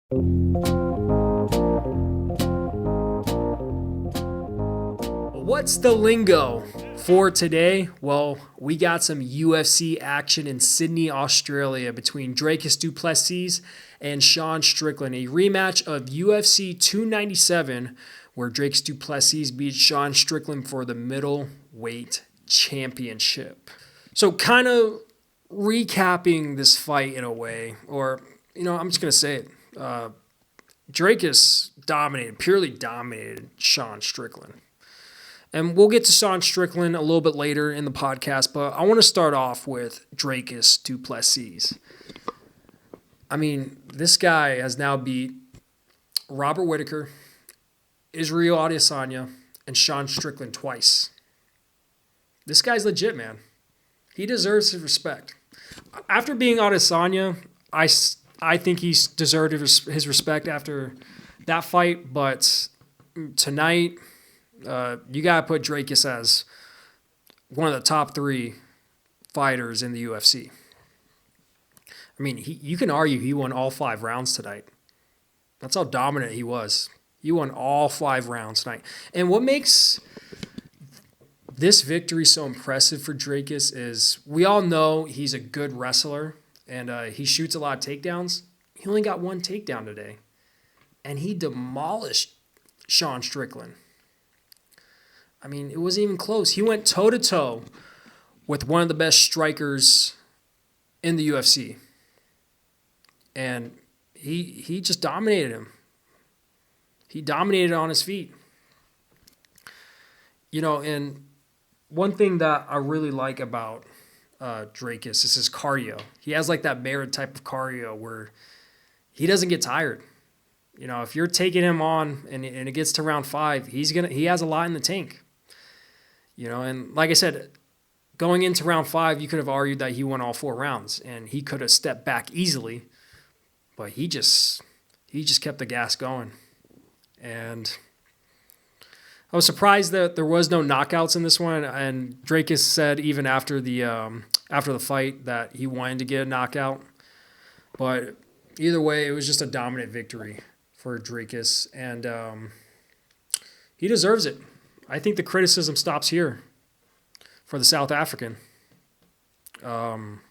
What's the lingo for today? Well, we got some UFC action in Sydney, Australia between Dricus du Plessis and Sean Strickland, a rematch of UFC 297 where Dricus du Plessis beat Sean Strickland for the middleweight championship. So kind of recapping this fight in a way, or, I'm just going to say it. Dricus purely dominated Sean Strickland. And we'll get to Sean Strickland a little bit later in the podcast, but I want to start off with Dricus du Plessis. I mean, this guy has now beat Robert Whittaker, Israel Adesanya, and Sean Strickland twice. This guy's legit, man. He deserves his respect. After being Adesanya, I think he's deserved his respect after that fight, but tonight, you got to put Dricus as one of the top 3 fighters in the UFC. I mean, you can argue he won all 5 rounds tonight. That's how dominant he was. He won all 5 rounds tonight. And what makes this victory so impressive for Dricus is we all know he's a good wrestler and he shoots a lot of takedowns. He only got 1 takedown today. And he demolished Sean Strickland. I mean, it wasn't even close. He went toe-to-toe with one of the best strikers in the UFC. And he just dominated him. He dominated on his feet. And one thing that I really like about Dricus is his cardio. He has like that Barrett type of cardio where he doesn't get tired. If you're taking him on and it gets to round 5, he has a lot in the tank. And like I said, going into round 5, you could have argued that he won all 4 rounds and he could have stepped back easily, but he just kept the gas going. And I was surprised that there was no knockouts in this one. And Dricus said even after the fight that he wanted to get a knockout, but either way, it was just a dominant victory for Dricus, and he deserves it. I think the criticism stops here for the South African. Like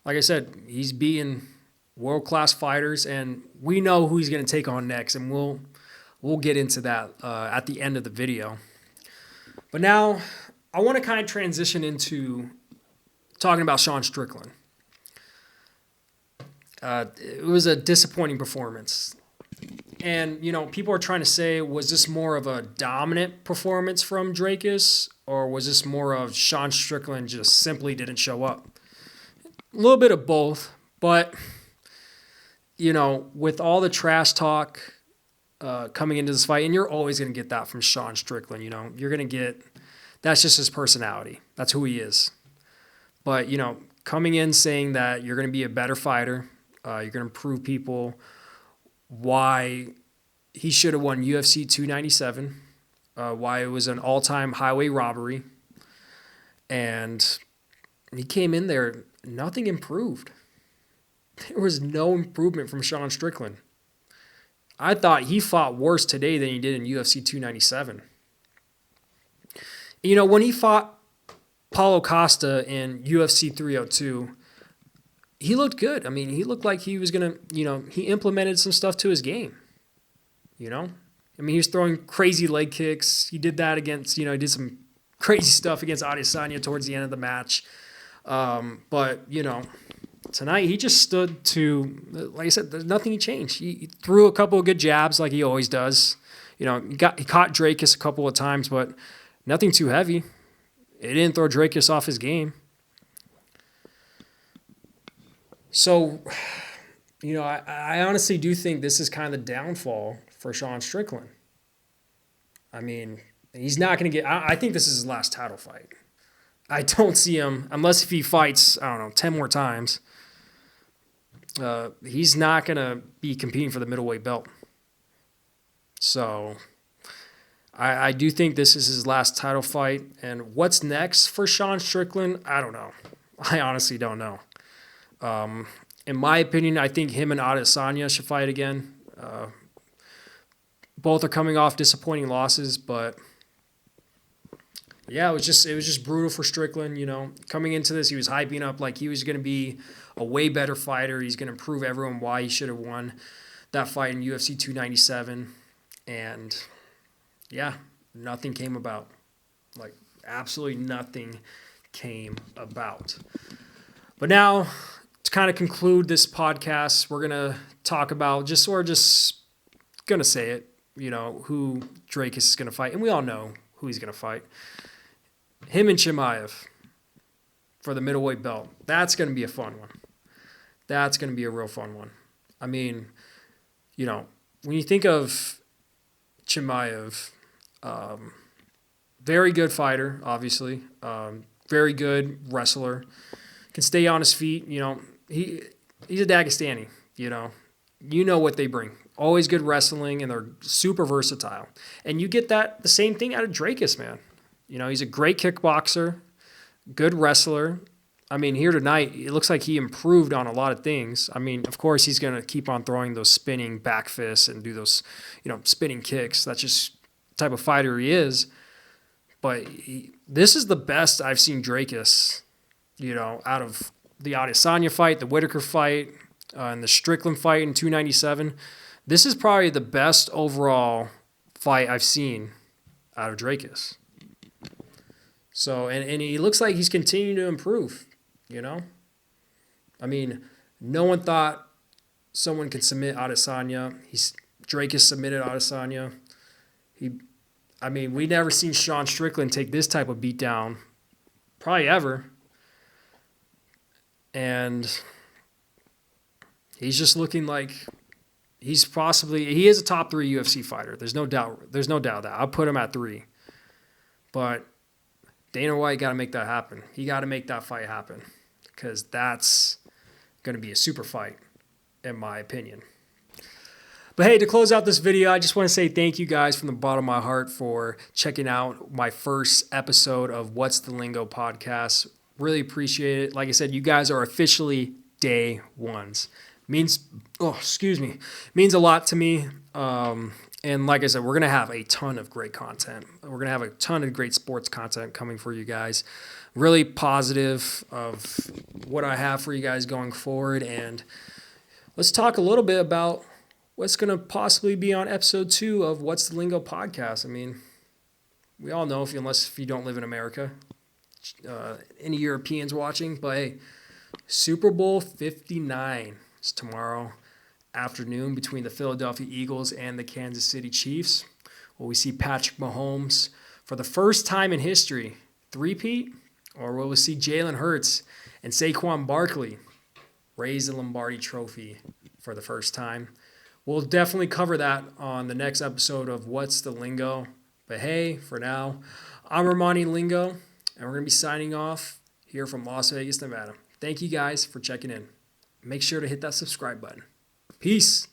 I said, he's beaten world-class fighters, and we know who he's going to take on next, and we'll get into that at the end of the video. But now I want to kind of transition into talking about Sean Strickland. It was a disappointing performance. And, people are trying to say, was this more of a dominant performance from Dricus, or was this more of Sean Strickland just simply didn't show up? A little bit of both, but, with all the trash talk coming into this fight, and you're always going to get that from Sean Strickland, you're going to get, that's just his personality. That's who he is. But, coming in saying that you're going to be a better fighter, you're going to prove people why he should have won UFC 297, why it was an all-time highway robbery, and he came in there, nothing improved. There was no improvement from Sean Strickland. I thought he fought worse today than he did in UFC 297. When he fought Paulo Costa in UFC 302, he looked good. I mean, he looked like he was going to, he implemented some stuff to his game. He was throwing crazy leg kicks. He did that against, he did some crazy stuff against Adesanya towards the end of the match. But, tonight he just stood to, like I said, there's nothing he changed. He threw a couple of good jabs like he always does. He caught Dricus a couple of times, but nothing too heavy. It didn't throw Dricus off his game. So, I honestly do think this is kind of the downfall for Sean Strickland. I mean, he's not going to get... I think this is his last title fight. I don't see him, unless if he fights, 10 more times, he's not going to be competing for the middleweight belt. So, I do think this is his last title fight. And what's next for Sean Strickland? I don't know. I honestly don't know. In my opinion, I think him and Adesanya should fight again. Both are coming off disappointing losses, but yeah, it was just brutal for Strickland. Coming into this, he was hyping up like he was going to be a way better fighter. He's going to prove everyone why he should have won that fight in UFC 297, and yeah, nothing came about. Like absolutely nothing came about. But now, to kind of conclude this podcast, we're gonna talk about just gonna say it. Who Drake is gonna fight, and we all know who he's gonna fight. Him and Chimaev for the middleweight belt. That's going to be a fun one. That's going to be a real fun one. I mean, when you think of Chimaev, very good fighter, obviously. Very good wrestler. Can stay on his feet. He's a Dagestani. You know what they bring. Always good wrestling, and they're super versatile. And you get the same thing out of Drakus, man. He's a great kickboxer, good wrestler. I mean, here tonight, it looks like he improved on a lot of things. I mean, of course, he's going to keep on throwing those spinning back fists and do those, spinning kicks. That's just the type of fighter he is. But this is the best I've seen Drakus, out of the Adesanya fight, the Whitaker fight, and the Strickland fight in 297. This is probably the best overall fight I've seen out of Drakus. So, and he looks like he's continuing to improve, I mean, no one thought someone could submit Adesanya. Drake submitted Adesanya. We never seen Sean Strickland take this type of beatdown, probably ever. And he's just looking like he is a top 3 UFC fighter. There's no doubt that. I'll put him at 3. But Dana White got to make that happen. He got to make that fight happen because that's going to be a super fight, in my opinion. But hey, to close out this video, I just want to say thank you guys from the bottom of my heart for checking out my first episode of What's the Lingo podcast. Really appreciate it. Like I said, you guys are officially day ones. Means a lot to me. And like I said, we're going to have a ton of great content. We're going to have a ton of great sports content coming for you guys. Really positive of what I have for you guys going forward. And let's talk a little bit about what's going to possibly be on episode 2 of What's the Lingo podcast. I mean, we all know if you don't live in America, any Europeans watching, but hey, Super Bowl 59 is tomorrow afternoon between the Philadelphia Eagles and the Kansas City Chiefs. Will we see Patrick Mahomes for the first time in history three-peat, or will we see Jalen Hurts and Saquon Barkley raise the Lombardi Trophy for the first time? We'll definitely cover that on the next episode of What's the Lingo. But hey, for now, I'm Romani Lingo, and we're going to be signing off here from Las Vegas, Nevada. Thank you guys for checking in. Make sure to hit that subscribe button. Peace.